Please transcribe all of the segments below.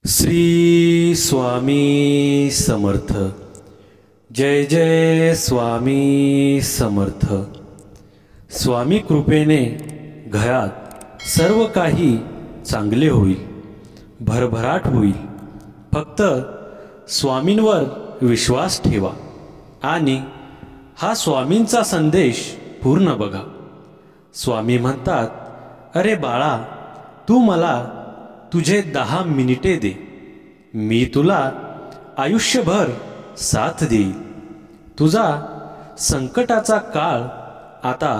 श्री स्वामी समर्थ। जय जय स्वामी समर्थ। स्वामी कृपेने घरात सर्व काही चांगले होईल, भरभराट होईल। फक्त स्वामींवर विश्वास ठेवा आणि हा स्वामींचा संदेश पूर्ण बघा। स्वामी म्हणतात, अरे बाळा, तू मला तुझे 10 मिनिटे दे, मी तुला आयुष्यभर साथ देईल। तुझा संकटाचा काळ आता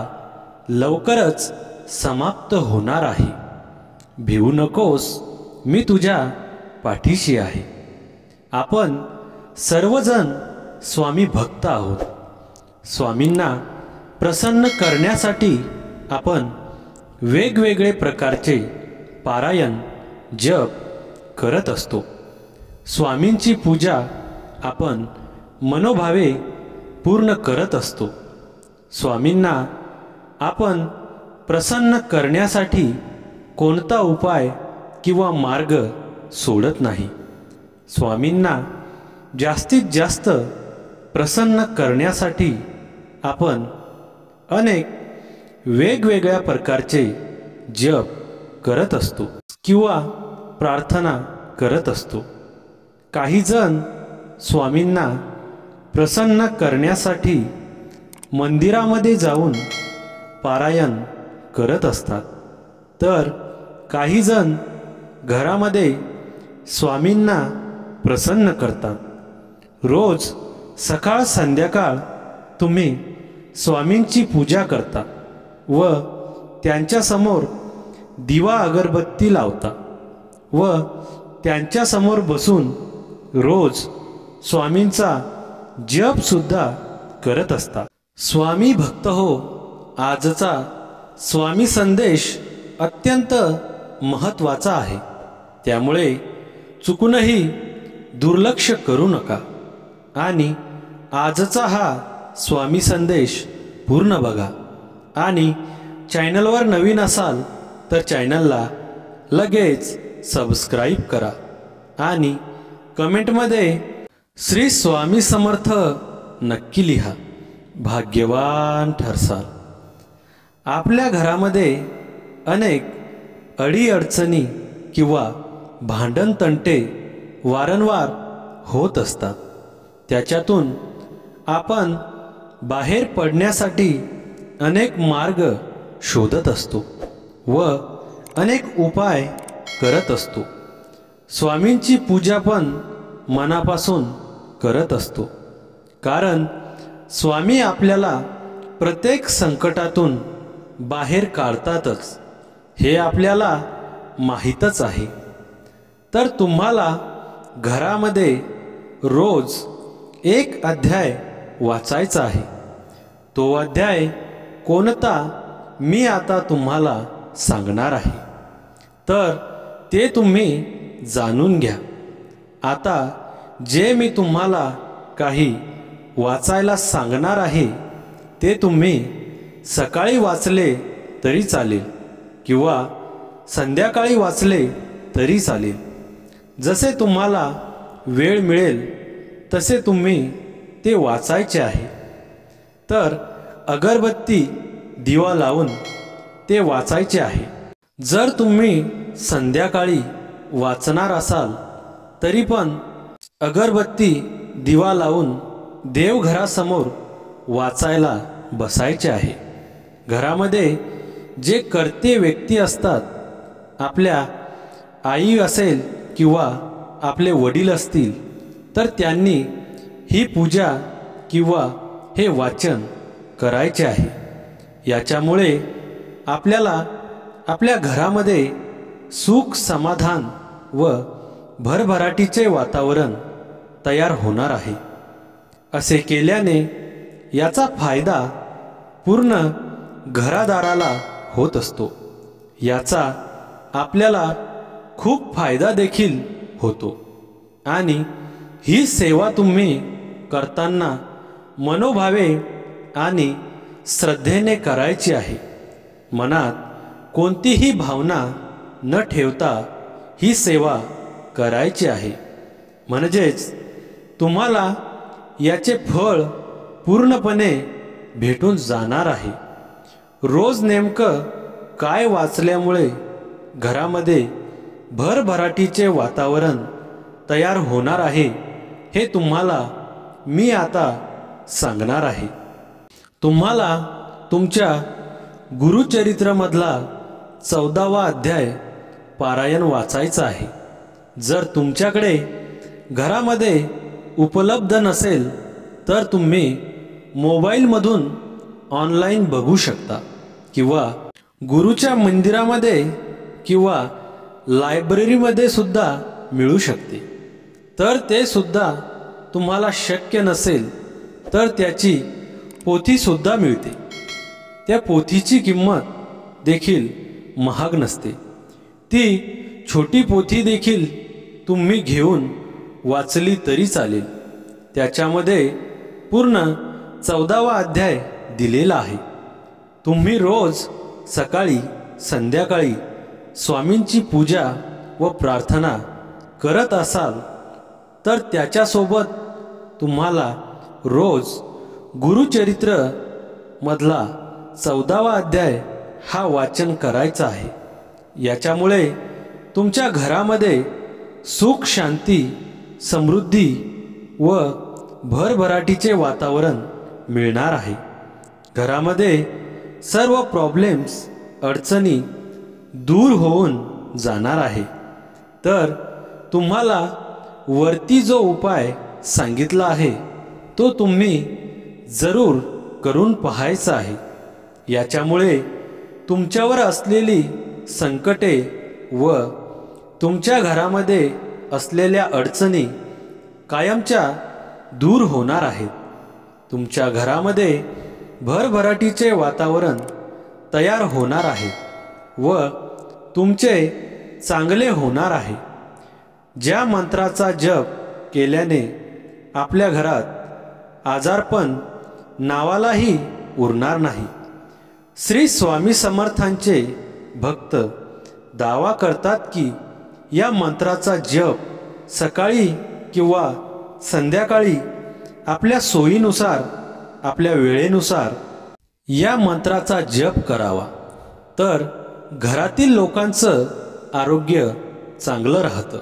लवकरच समाप्त होणार आहे। भिवू नकोस, मी तुझ्या पाठीशी आहे। आपण सर्वजण स्वामी भक्त आहोत। स्वामींना प्रसन्न करण्यासाठी आपण वेगवेगळे प्रकारचे पारायण जप करत असतो। स्वामींची पूजा आपण मनोभावे पूर्ण करत असतो। स्वामींना आपण प्रसन्न करण्यासाठी कोणता उपाय किंवा मार्ग सोडत नाही। स्वामींना जास्तीत जास्त प्रसन्न करण्यासाठी आपण अनेक वेगवेगळ्या प्रकारचे जप करत असतो किंवा प्रार्थना करत असतो। काही जण स्वामींना प्रसन्न करण्यासाठी मंदिरामध्ये जाऊन पारायण करत असतात, तर काही जण घरामध्ये स्वामींना प्रसन्न करतात। रोज सकाळ संध्याकाळ तुम्ही स्वामींची पूजा करता व त्यांच्यासमोर दिवा अगरबत्ती लावता व त्यांच्यासमोर बसून रोज स्वामींचा जप सुद्धा करत असता। स्वामी भक्त हो, आजचा स्वामी संदेश अत्यंत महत्त्वाचा आहे, त्यामुळे चुकूनही दुर्लक्ष करू नका आणि आजचा हा स्वामी संदेश पूर्ण बघा। आणि चॅनलवर नवीन असाल तर चॅनलला लगेच सबस्क्राईब करा आणि कमेंटमध्ये श्री स्वामी समर्थ नक्की लिहा, भाग्यवान ठरसाल। आपल्या घरामध्ये अनेक अडीअडचणी किंवा भांडण तंटे वारंवार होत असतात। त्याच्यातून आपण बाहेर पडण्यासाठी अनेक मार्ग शोधत असतो व अनेक उपाय करत असतो। स्वामींची पूजा पण मनापासून करत असतो, कारण स्वामी आपल्याला प्रत्येक संकटातून बाहेर काढतातच, हे आपल्याला माहीतच आहे। तर तुम्हाला घरामध्ये रोज एक अध्याय वाचायचा आहे। तो अध्याय कोणता मी आता तुम्हाला सांगणार आहे, तर ते तुम्ही जाणून घ्या। आता जे मी तुम्हाला काही वाचायला सांगणार आहे ते तुम्ही सकाळी वाचले तरी चालेल किंवा संध्याकाळी वाचले तरी चालेल, जसे तुम्हाला वेळ मिळेल तसे तुम्ही ते वाचायचे आहे। तर अगरबत्ती दिवा लावून ते वाचायचे आहे। जर तुम्ही संध्याकाळी वाचणार असाल तरी पण अगरबत्ती दिवा लावून देवघरासमोर वाचायला बसायचे आहे। घरामध्ये जे कर्ते व्यक्ती असतात, आपल्या आई असेल किंवा आपले वडील असतील, तर त्यांनी ही पूजा किंवा हे वाचन करायचे आहे। याच्यामुळे आपल्याला आपल्या घरामध्ये सुख समाधान व भरभराटीचे वातावरण तयार होणार आहे। असे केल्याने याचा फायदा पूर्ण घरादाराला होत असतो। याचा आपल्याला खूप फायदा देखील होतो आणि ही सेवा तुम्ही करताना मनोभावे आणि श्रद्धेने करायची आहे। मनात कोणतीही भावना न ठेवता ही सेवा करायची आहे. म्हणजेच तुम्हाला याचे फळ पूर्णपणे भेटून जाणार आहे. रोज नेमकं काय वाचल्यामुळे घरामध्ये भरभराटीचे वातावरण तयार होणार आहे हे तुम्हाला मी आता सांगणार आहे. तुम्हाला तुमच्या गुरुचरित्रमधला 14वा अध्याय पारायण वाचायचा आहे. जर तुमच्याकडे घरामध्ये उपलब्ध नसेल तर तुम्ही मोबाईलमधून ऑनलाईन बघू शकता किंवा गुरुच्या मंदिरामध्ये किंवा लायब्ररीमध्ये सुद्धा मिळू शकते. तर ते सुद्धा तुम्हाला शक्य नसेल तर त्याची पोथीसुद्धा मिळते. त्या पोथीची किंमत देखील महाग नसते. ती छोटी पोथी देखील तुम्ही घेऊन वाचली तरी चालेल. त्याच्यामध्ये पूर्ण 14वा अध्याय दिलेला आहे. तुम्ही रोज सकाळी संध्याकाळी स्वामींची पूजा व प्रार्थना करत असाल तर त्याच्यासोबत तुम्हाला रोज गुरुचरित्र मधला 14वा अध्याय हा वाचन करायचा आहे. याच्यामुळे तुमच्या घरामध्ये सुख शांती समृद्धी व भरभराटीचे वातावरण मिळणार आहे. घरामध्ये सर्व प्रॉब्लेम्स अडचणी दूर होऊन जाणार आहे. तर तुम्हाला वरती जो उपाय सांगितला आहे तो तुम्ही जरूर करून पाहायचा आहे. याच्यामुळे तुमच्यावर असलेली संकटे व तुमच्या घरामध्ये असलेल्या अडचणी कायमच्या दूर होणार आहेत. तुमच्या घरामध्ये भरभराटीचे वातावरण तयार होणार आहे व तुमचे चांगले होणार आहे. ज्या मंत्राचा जप केल्याने आपल्या घरात आजारपण नावालाही उरणार नाही. श्री स्वामी समर्थांचे भक्त दावा करतात की या मंत्राचा जप सकाळी किंवा संध्याकाळी आपल्या सोयीनुसार आपल्या वेळेनुसार या मंत्राचा जप करावा. तर घरातील लोकांचं आरोग्य चांगलं राहतं.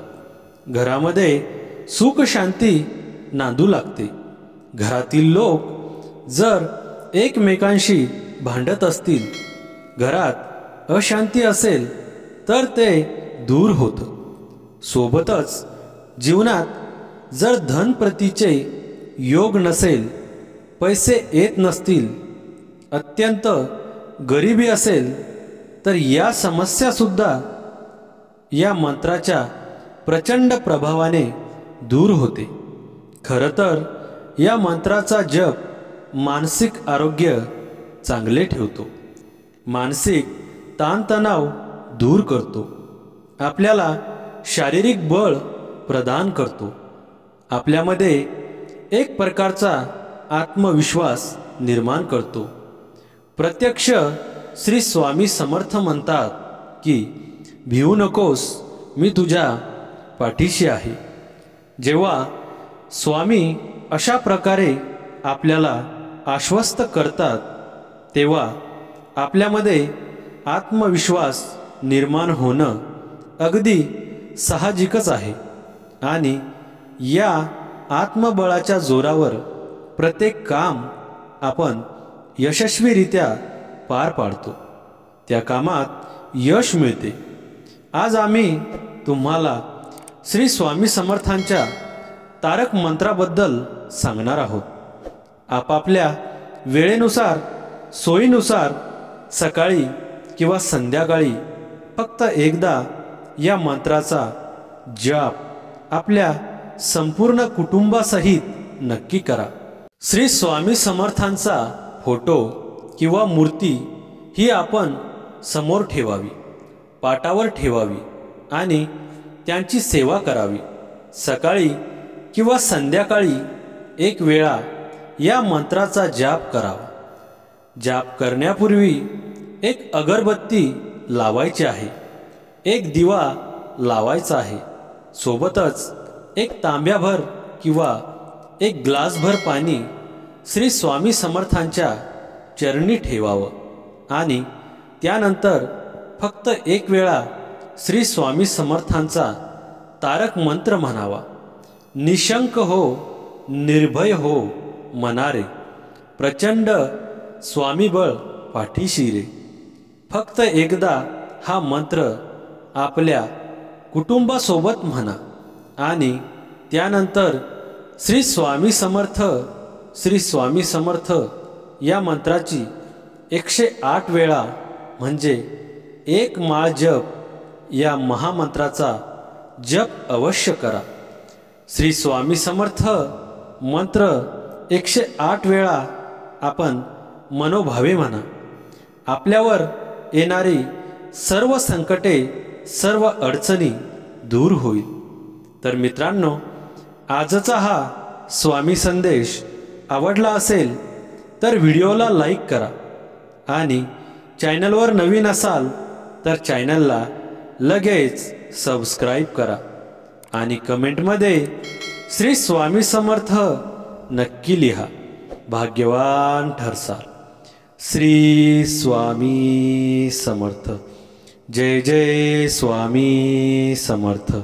घरामध्ये सुख शांती नांदू लागते. घरातील लोक जर एकमेकांशी भांडत असतील, घरात अशांती असेल तर ते दूर होतं. सोबतच जीवनात जर धनप्रतीचे योग नसेल, पैसे येत नसतील, अत्यंत गरिबी असेल तर या समस्यासुद्धा या मंत्राच्या प्रचंड प्रभावाने दूर होते. खरं तर या मंत्राचा जप मानसिक आरोग्य चांगले ठेवतो. मानसिक ताणतणाव दूर करतो. आपल्याला शारीरिक बळ प्रदान करतो. आपल्यामध्ये एक प्रकारचा आत्मविश्वास निर्माण करतो. प्रत्यक्ष श्री स्वामी समर्थ म्हणतात की भिवू नकोस, मी तुझ्या पाठीशी आहे. जेव्हा स्वामी अशा प्रकारे आपल्याला आश्वस्त करतात तेव्हा आपल्यामध्ये आत्मविश्वास निर्माण होणं अगदी साहजिकच आहे. आणि या आत्मबळाच्या जोरावर प्रत्येक काम आपण यशस्वीरित्या पार पाडतो. त्या कामात यश मिळते. आज आम्ही तुम्हाला श्री स्वामी समर्थांच्या तारक मंत्राबद्दल सांगणार आहोत. आपापल्या वेळेनुसार सोयीनुसार सकाळी किंवा संध्याकाळी फक्त एकदा या मंत्राचा जप आपल्या संपूर्ण कुटुंबासहित नक्की करा. श्री स्वामी समर्थांचा फोटो किंवा मूर्ती ही आपण समोर ठेवावी, पाटावर ठेवावी आणि त्यांची सेवा करावी. सकाळी किंवा संध्याकाळी एक वेळा या मंत्राचा जाप करावा. जाप करण्यापूर्वी एक अगरबत्ती लावायची आहे, एक दिवा लावायचा आहे सोबतच एक तांब्याभर किंवा एक ग्लासभर पाणी श्री स्वामी समर्थांच्या चरणी ठेवावं आणि त्यानंतर फक्त एक वेळा श्री स्वामी समर्थांचा तारक मंत्र म्हणावा. निशंक हो, निर्भय हो मनारे, प्रचंड स्वामीबळ पाठीशी रे. फक्त एकदा हा मंत्र आपल्या कुटुंबासोबत म्हणा आणि त्यानंतर श्री स्वामी समर्थ, श्री स्वामी समर्थ या मंत्राची 108 वेळा म्हणजे एक माळ जप या महामंत्राचा जप अवश्य करा. श्री स्वामी समर्थ मंत्र 108 वेळा आपण मनोभावे म्हणा. आपल्यावर येणारी सर्व संकटे, सर्व अडचणी दूर होईल. तर मित्रांनो, आजचा हा स्वामी संदेश आवडला असेल तर व्हिडिओला लाईक करा आणि चॅनलवर नवीन असाल तर चॅनलला लगेच सबस्क्राईब करा आणि कमेंटमध्ये श्री स्वामी समर्थ नक्की लिहा. भाग्यवान ठरसाल. श्री स्वामी समर्थ. जय जय स्वामी समर्थ.